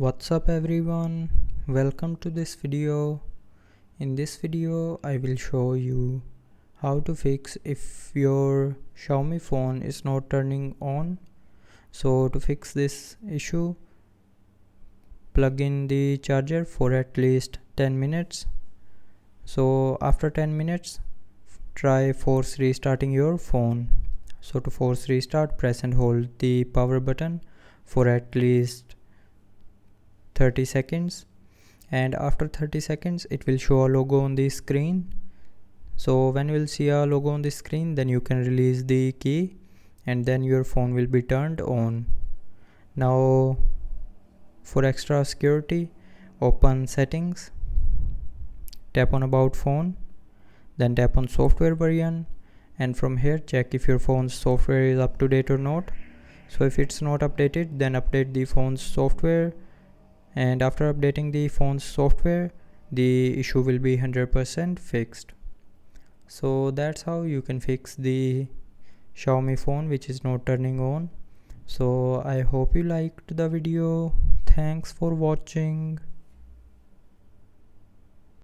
What's up everyone, welcome to this video. In this video I will show you how to fix if your Xiaomi phone is not turning on. So to fix this issue, plug in the charger for at least 10 minutes. So after 10 minutes try force restarting your phone. So to force restart, press and hold the power button for at least 30 seconds, and after 30 seconds it will show a logo on the screen. So when you will see a logo on the screen, then you can release the key and then your phone will be turned on. Now for extra security, open settings, tap on about phone, then tap on software version, and from here check if your phone's software is up to date or not. So if it's not updated, then update the phone's software, and after updating the phone's software the issue will be 100% fixed. So that's how you can fix the Xiaomi phone which is not turning on. So I hope you liked the video. Thanks for watching.